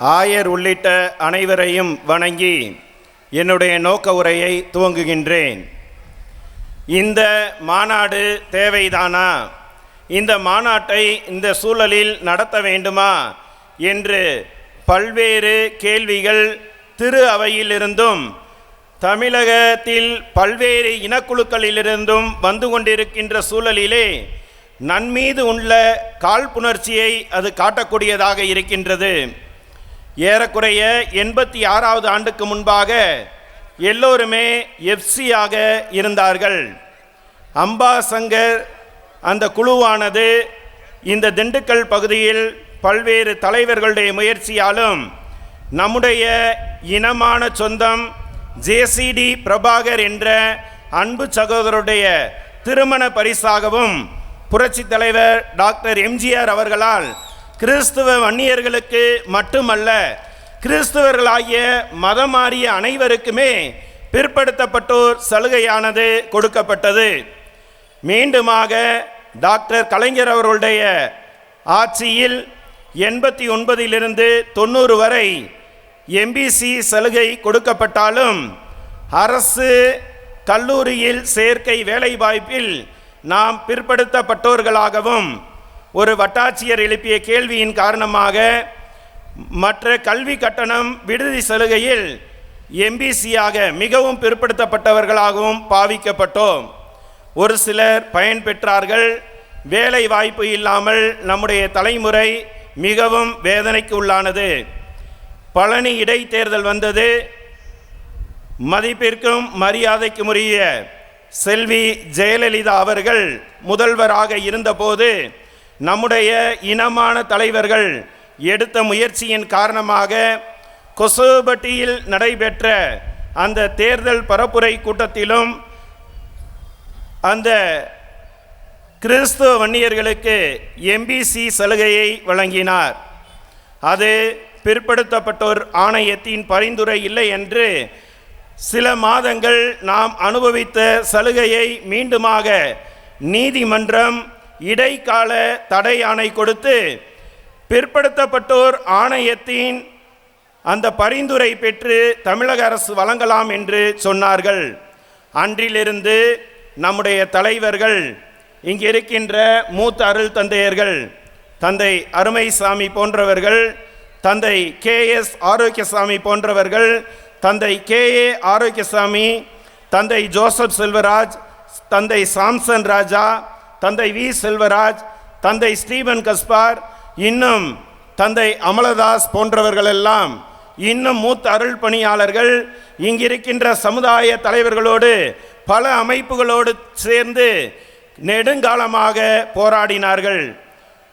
ஆயர் உள்ளிட்ட அனைவரையும் வணங்கி என்னுடைய நோக்க உரையை துவங்குகின்றேன். இந்த மாநாடு தேவைதானா? இந்த மாநாட்டை இந்த சூழலில் நடத்த வேண்டுமா என்று பல்வேறு கேள்விகள் திரு அவையிலிருந்தும் தமிழகத்தில் பல்வேறு இனக்குழுக்களிலிருந்தும் வந்து கொண்டிருக்கின்ற சூழலிலே நன்மீது உள்ள காழ்ப்புணர்ச்சியை அது காட்டக்கூடியதாக இருக்கின்றது. ஏறக்குறைய 86வது ஆண்டுக்கு முன்பாக எல்லோருமே எஃப்சியாக இருந்தார்கள். அம்பாசங்கர் அந்த குழுவானது இந்த திண்டுக்கல் பகுதியில் பல்வேறு தலைவர்களுடைய முயற்சியாலும் நம்முடைய இனமான சொந்தம் ஜேசிடி பிரபாகர் என்ற அன்பு சகோதரருடைய திருமண பரிசாகவும் புரட்சி தலைவர் டாக்டர் எம்ஜிஆர் அவர்களால் கிறிஸ்துவ வன்னியர்களுக்கு மட்டுமல்ல, கிறிஸ்தவர்களாகிய மதம் மாறிய அனைவருக்குமே பிற்படுத்தப்பட்டோர் சலுகையானது கொடுக்கப்பட்டது. மீண்டுமாக டாக்டர் கலைஞர் அவர்களுடைய ஆட்சியில் 89லிருந்து 90 வரை எம்பிசி சலுகை கொடுக்கப்பட்டாலும் அரசு கல்லூரியில் சேர்க்கை வேலைவாய்ப்பில் நாம் பிற்படுத்தப்பட்டோர்களாகவும் ஒரு வட்டாட்சியர் எழுப்பிய கேள்வியின் காரணமாக மற்ற கல்வி கட்டணம் விடுதி சலுகையில் எம்பிசியாக மிகவும் பிற்படுத்தப்பட்டவர்களாகவும் பாவிக்கப்பட்டோம். ஒரு சிலர் பயன் பெற்றார்கள். வேலை வாய்ப்பு இல்லாமல் நம்முடைய தலைமுறை மிகவும் வேதனைக்கு உள்ளானது. பழனி இடைத்தேர்தல் வந்தது. மதிப்பிற்கும் மரியாதைக்கும் உரிய செல்வி ஜெயலலிதா அவர்கள் முதல்வராக இருந்தபோது நம்முடைய இனமான தலைவர்கள் எடுத்த முயற்சியின் காரணமாக கொசோபட்டியில் நடைபெற்ற அந்த தேர்தல் பரப்புரை கூட்டத்திலும் அந்த கிறிஸ்துவ வன்னியர்களுக்கு எம்பிசி சலுகையை வழங்கினார். அது பிற்படுத்தப்பட்டோர் ஆணையத்தின் பரிந்துரை இல்லை என்று சில மாதங்கள் நாம் அனுபவித்த சலுகையை மீண்டுமாக நீதிமன்றம் இடைக்கால தடை ஆணை கொடுத்து பிற்படுத்தப்பட்டோர் ஆணையத்தின் அந்த பரிந்துரை பெற்று தமிழக அரசு வழங்கலாம் என்று சொன்னார்கள். அன்றிலிருந்து நம்முடைய தலைவர்கள், இங்கே இருக்கின்ற மூத்த அருள் தந்தையர்கள், தந்தை அருமைசாமி போன்றவர்கள், தந்தை KS ஆரோக்கியசாமி போன்றவர்கள், தந்தை KA ஆரோக்கியசாமி, தந்தை ஜோசப் செல்வராஜ், தந்தை சாம்சன் ராஜா, தந்தை வி செல்வராஜ், தந்தை ஸ்டீபன் கஸ்பார், இன்னும் தந்தை அமலதாஸ் போன்றவர்களெல்லாம், இன்னும் மூத்த அருள் பணியாளர்கள், இங்கிருக்கின்ற சமுதாய தலைவர்களோடு பல அமைப்புகளோடு சேர்ந்து நெடுங்காலமாக போராடினார்கள்.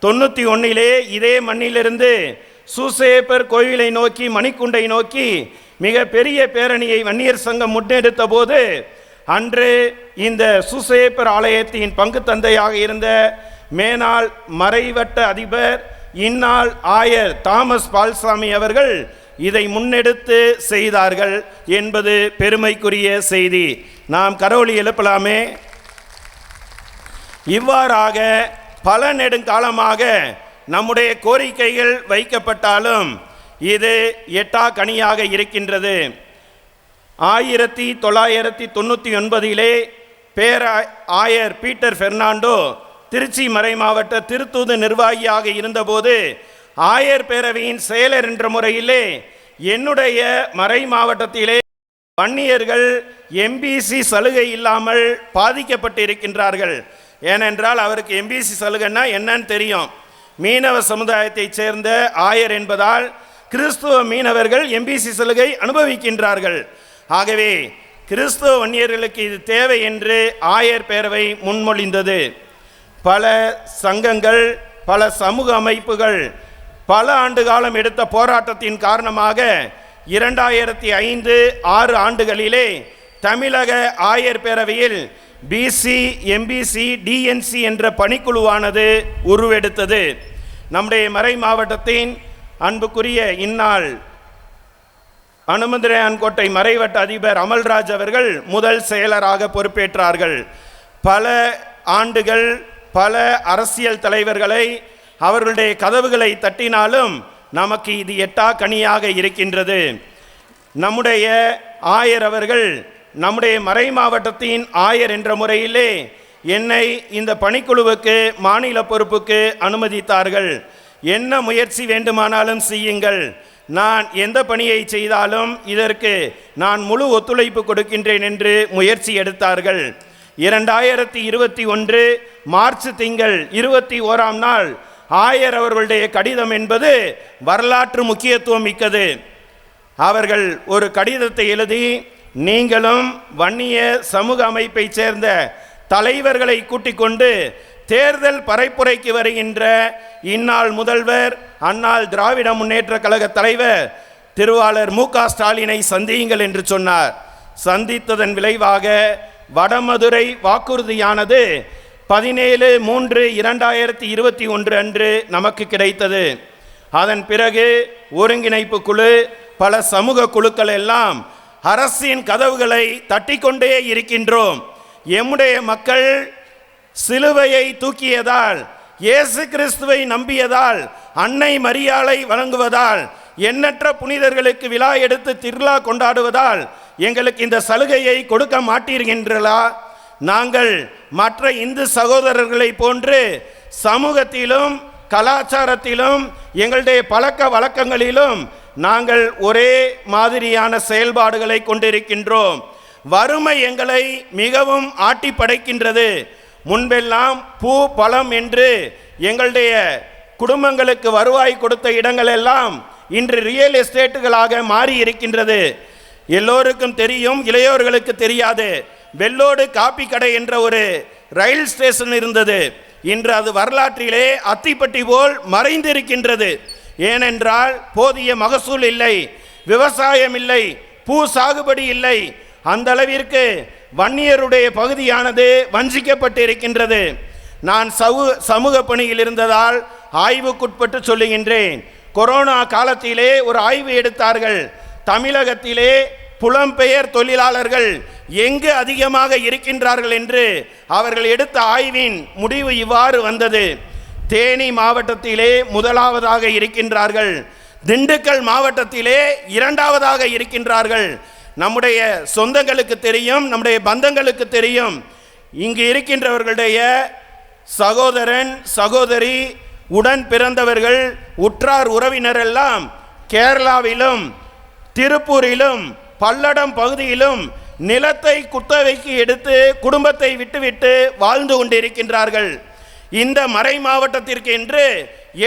91லே இதே மண்ணிலிருந்து சூசேப்பர் கோயிலை நோக்கி, மணிக்குண்டை நோக்கி மிக பெரிய பேரணியை வன்னியர் சங்கம் முன்னெடுத்த போது அன்று இந்த சூசேப்பர் ஆலயத்தின் பங்கு தந்தையாக இருந்த மேனாள் மறைவட்ட அதிபர் இந்நாள் ஆயர் தாமஸ் பால்சாமி அவர்கள் இதை முன்னெடுத்து செய்தார்கள் என்பது பெருமைக்குரிய செய்தி. நாம் கரோலி எழுப்பலாமே. இவ்வாறாக பல நெடுங்காலமாக நம்முடைய கோரிக்கைகள் வைக்கப்பட்டாலும் இது எட்டா கனியாக இருக்கின்றது. 1999லே ஆயர் பீட்டர் பெர்னாண்டோ திருச்சி மறை மாவட்ட திருத்தூது நிர்வாகியாக இருந்தபோது ஆயர் பேரவையின் செயலர் என்ற முறையிலே என்னுடைய மறை மாவட்டத்திலே வன்னியர்கள் எம்பிசி சலுகை இல்லாமல் பாதிக்கப்பட்டு இருக்கின்றார்கள். ஏனென்றால் அவருக்கு எம்பிசி சலுகைன்னா என்னன்னு தெரியும். மீனவ சமுதாயத்தைச் சேர்ந்த ஆயர் என்பதால் கிறிஸ்துவ மீனவர்கள் எம்பிசி சலுகை அனுபவிக்கின்றார்கள். ஆகவே கிறிஸ்துவ வன்னியர்களுக்கு இது தேவை என்று ஆயர் பேரவை முன்மொழிந்தது. பல சங்கங்கள், பல சமூக அமைப்புகள் பல ஆண்டு காலம் எடுத்த போராட்டத்தின் காரணமாக 2005-6 ஆண்டுகளிலே தமிழக ஆயர் பேரவையில் பிசி, எம்பிசி, டிஎன்சி என்ற பணிக்குழுவானது உருவெடுத்தது. நம்முடைய மறை மாவட்டத்தின் அன்புக்குரிய இந்நாள் அனுமந்திரையான்கோட்டை மறைவட்ட அதிபர் அமல்ராஜ் அவர்கள் முதல் செயலராக பொறுப்பேற்றார்கள். பல ஆண்டுகள் பல அரசியல் தலைவர்களை அவர்களுடைய கதவுகளை தட்டினாலும் நமக்கு இது எட்டா கனியாக இருக்கின்றது. நம்முடைய ஆயர் அவர்கள் நம்முடைய மறை மாவட்டத்தின் ஆயர் என்ற முறையிலே என்னை இந்த பணிக்குழுவுக்கு மாநில பொறுப்புக்கு அனுமதித்தார்கள். என்ன முயற்சி வேண்டுமானாலும் செய்யுங்கள், நான் எந்த பணியை செய்தாலும் இதற்கு நான் முழு ஒத்துழைப்பு கொடுக்கின்றேன் என்று முயற்சி எடுத்தார்கள். 2021 மார்ச் திங்கள் 21ஆம் நாள் ஆயர் அவர்களுடைய கடிதம் என்பது வரலாற்று முக்கியத்துவம் மிக்கது. அவர்கள் ஒரு கடிதத்தை எழுதி, நீங்களும் வன்னிய சமூக அமைப்பை சேர்ந்த தலைவர்களை கூட்டிக் கொண்டு தேர்தல் பரப்புரைக்கு வருகின்ற இந்நாள் முதல்வர் அன்னாள் திராவிட முன்னேற்ற கழக தலைவர் திருவாளர் மு.க. ஸ்டாலினை சந்தியுங்கள் என்று சொன்னார். சந்தித்ததன் விளைவாக வடமதுரை வாக்குறுதியானது 17/3/2021 அன்று நமக்கு கிடைத்தது. அதன் பிறகு ஒருங்கிணைப்பு குழு, பல சமூக குழுக்கள் எல்லாம் அரசின் கதவுகளை தட்டிக்கொண்டே இருக்கின்றோம். எம்முடைய மக்கள் சிலுவையை தூக்கியதால், இயேசு கிறிஸ்துவை நம்பியதால், அன்னை மரியாளை வணங்குவதால், எண்ணற்ற புனிதர்களுக்கு விழா எடுத்து திருவிழா கொண்டாடுவதால் எங்களுக்கு இந்த சலுகையை கொடுக்க மாட்டீர்களா? நாங்கள் மற்ற இந்து சகோதரர்களை போன்று சமூகத்திலும் கலாச்சாரத்திலும் எங்களுடைய பழக்க வழக்கங்களிலும் நாங்கள் ஒரே மாதிரியான செயல்பாடுகளை கொண்டிருக்கின்றோம். வறுமை எங்களை மிகவும் ஆட்டி படைக்கின்றது. முன்பெல்லாம் பூ பழம் என்று எங்களுடைய குடும்பங்களுக்கு வருவாய் கொடுத்த இடங்கள் எல்லாம் இன்று ரியல் எஸ்டேட்டுகளாக மாறி இருக்கின்றது. எல்லோருக்கும் தெரியும், இளையோர்களுக்கு தெரியாது. வெள்ளோடு காப்பி கடை என்ற ஒரு ரயில் ஸ்டேஷன் இருந்தது. இன்று அது வரலாற்றிலே அத்திப்பட்டி போல் மறைந்திருக்கின்றது. ஏனென்றால் போதிய மகசூல் இல்லை, விவசாயம் இல்லை, பூ சாகுபடி இல்லை. அந்த அளவிற்கு வன்னியருடைய பகுதியானது வஞ்சிக்கப்பட்டு இருக்கின்றது. நான் சமூக பணியில் இருந்ததால் ஆய்வுக்குட்பட்டு சொல்லுகின்றேன். கொரோனா காலத்திலே ஒரு ஆய்வு எடுத்தார்கள். தமிழகத்திலே புலம்பெயர் தொழிலாளர்கள் எங்கு அதிகமாக இருக்கின்றார்கள் என்று அவர்கள் எடுத்த ஆய்வின் முடிவு இவ்வாறு வந்தது. தேனி மாவட்டத்திலே முதலாவதாக இருக்கின்றார்கள், திண்டுக்கல் மாவட்டத்திலே இரண்டாவதாக இருக்கின்றார்கள். நம்முடைய சொந்தங்களுக்கு தெரியும், நம்முடைய பந்தங்களுக்கு தெரியும், இங்கு இருக்கின்றவர்களுடைய சகோதரன் சகோதரி உடன் பிறந்தவர்கள் உற்றார் உறவினரெல்லாம் கேரளாவிலும் திருப்பூரிலும் பல்லடம் பகுதியிலும் நிலத்தை குத்தகைக்கு எடுத்து குடும்பத்தை விட்டுவிட்டு வாழ்ந்து கொண்டிருக்கின்றார்கள். இந்த மறை மாவட்டத்திற்கு என்று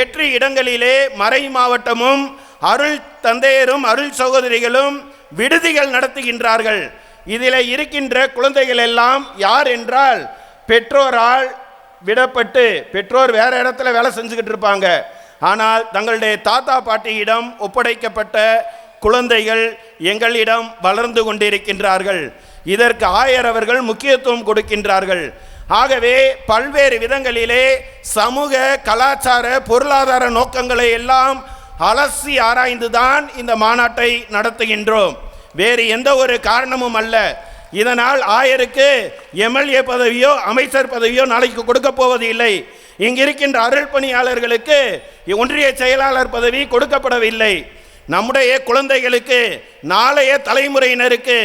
8 இடங்களிலே மறை மாவட்டமும் அருள் தந்தையரும் அருள் சகோதரிகளும் விடுதிகள் நடத்துகின்றார்கள். இதில் இருக்கின்ற குழந்தைகள் எல்லாம் யார் என்றால் பெற்றோரால் விடப்பட்டு, பெற்றோர் வேற இடத்துல வேலை செஞ்சுக்கிட்டு இருப்பாங்க, ஆனால் தங்களுடைய தாத்தா பாட்டியிடம் ஒப்படைக்கப்பட்ட குழந்தைகள் எங்களிடம் வளர்ந்து கொண்டிருக்கின்றார்கள். இதற்கு ஆயர் அவர்கள் முக்கியத்துவம் கொடுக்கின்றார்கள். ஆகவே பல்வேறு விதங்களிலே சமூக கலாச்சார பொருளாதார நோக்கங்களை எல்லாம் அலசி ஆராய்ந்துதான் இந்த மாநாட்டை நடத்துகின்றோம். வேறு எந்த ஒரு காரணமும் அல்ல. இதனால் ஆயருக்கு எம்எல்ஏ பதவியோ அமைச்சர் பதவியோ நாளைக்கு கொடுக்க போவது இல்லை. இங்கிருக்கின்ற அருள் பணியாளர்களுக்கு ஒன்றிய செயலாளர் பதவி கொடுக்கப்படவில்லை. நம்முடைய குழந்தைகளுக்கு, நாளைய தலைமுறையினருக்கு,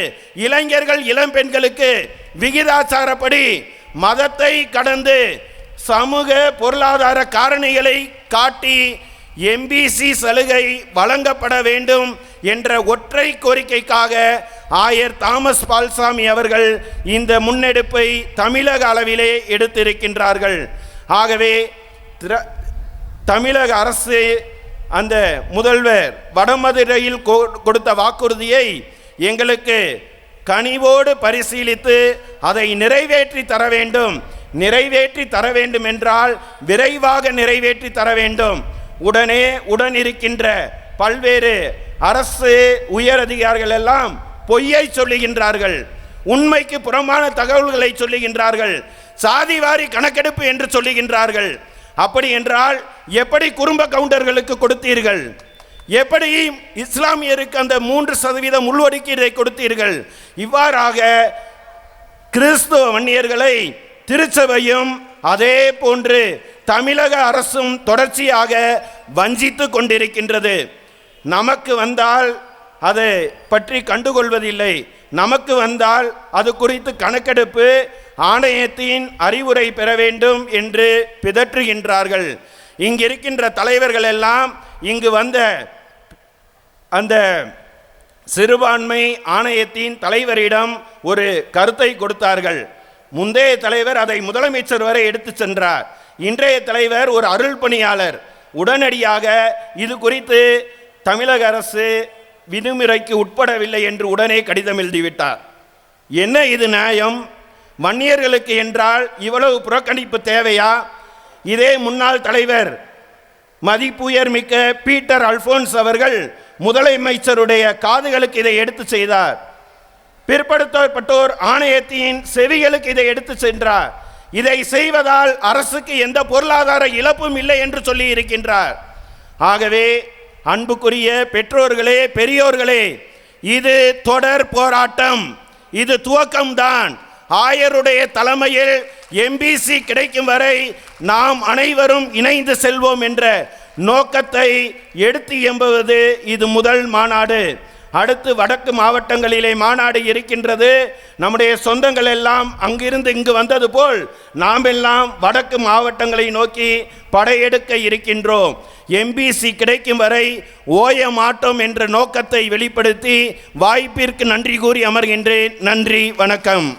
இளைஞர்கள் இளம்பெண்களுக்கு விகிதாச்சாரப்படி மதத்தை கடந்து சமூக பொருளாதார காரணிகளை காட்டி எம்பிசி சலுகை வழங்கப்பட வேண்டும் என்ற ஒற்றை கோரிக்கைக்காக ஆயர் தாமஸ் பால்சாமி அவர்கள் இந்த முன்னெடுப்பை தமிழக அளவிலே எடுத்திருக்கின்றார்கள். ஆகவே தமிழக அரசு அந்த முதல்வர் வடமதுரையில் கொடுத்த வாக்குறுதியை எங்களுக்கு கனிவோடு பரிசீலித்து அதை நிறைவேற்றி தர வேண்டும். நிறைவேற்றி தர வேண்டும் என்றால் விரைவாக நிறைவேற்றி தர வேண்டும். உடன் இருக்கின்ற பல்வேறு அரசு உயரதிகாரிகள் எல்லாம் பொய்யை சொல்லுகின்றார்கள், உண்மைக்கு புறமான தகவல்களை சொல்லுகின்றார்கள், சாதிவாரி கணக்கெடுப்பு என்று சொல்லுகின்றார்கள். அப்படி என்றால் எப்படி குடும்ப கவுண்டர்களுக்கு கொடுத்தீர்கள்? எப்படி இஸ்லாமியருக்கு அந்த 3% உள்ஒதுக்கீடை கொடுத்தீர்கள்? இவ்வாறாக கிறிஸ்துவ வன்னியர்களை திருச்சபையும் அதே போன்று தமிழக அரசும் தொடர்ச்சியாக வஞ்சித்து கொண்டிருக்கின்றது. நமக்கு வந்தால் அதை பற்றி கண்டுகொள்வதில்லை. நமக்கு வந்தால் அது குறித்து கணக்கெடுப்பு ஆணையத்தின் அறிவுரை பெற வேண்டும் என்று பிதற்றுகின்றார்கள். இங்கிருக்கின்ற தலைவர்கள் எல்லாம் இங்கு வந்த அந்த சிறுபான்மை ஆணையத்தின் தலைவரிடம் ஒரு கருத்தை கொடுத்தார்கள். முந்தைய தலைவர் அதை முதலமைச்சர் வரை எடுத்து சென்றார். இன்றைய தலைவர் ஒரு அருள் பணியாளர். உடனடியாக இது குறித்து தமிழக அரசு விதிமுறைக்கு உட்படவில்லை என்று உடனே கடிதம் எழுதிவிட்டார். என்ன இது நியாயம்? வன்னியர்களுக்கு என்றால் இவ்வளவு புறக்கணிப்பு தேவையா? இதே முன்னாள் தலைவர் மதிப்புயர்மிக்க பீட்டர் அல்போன்ஸ் அவர்கள் முதலமைச்சருடைய காதுகளுக்கு இதை எடுத்து செய்தார். பிற்படுத்தப்பட்டோர் ஆணையத்தின் செவிகளுக்கு இதை எடுத்து சென்றார். இதை செய்வதால் அரசுக்கு எந்த பொருளாதார இழப்பும் இல்லை என்று சொல்லி இருக்கின்றார். ஆகவே அன்புக்குரிய பெற்றோர்களே, பெரியோர்களே, இது தொடர் போராட்டம், இது துவக்கம்தான். ஆயருடைய தலைமையில் எம்பிசி கிடைக்கும் வரை நாம் அனைவரும் இணைந்து செல்வோம் என்ற நோக்கத்தை எடுத்து எம்புவது இது முதல் மாநாடு. அடுத்து வடக்கு மாவட்டங்களிலே மாநாடு இருக்கின்றது. நம்முடைய சொந்தங்கள் எல்லாம் அங்கிருந்து இங்கு வந்தது போல் நாம் எல்லாம் வடக்கு மாவட்டங்களை நோக்கி படையெடுக்க இருக்கின்றோம். எம்பிசி கிடைக்கும் வரை ஓய மாட்டோம் என்ற நோக்கத்தை வெளிப்படுத்தி வாய்ப்பிற்கு நன்றி கூறி அமர்கின்றேன். நன்றி, வணக்கம்.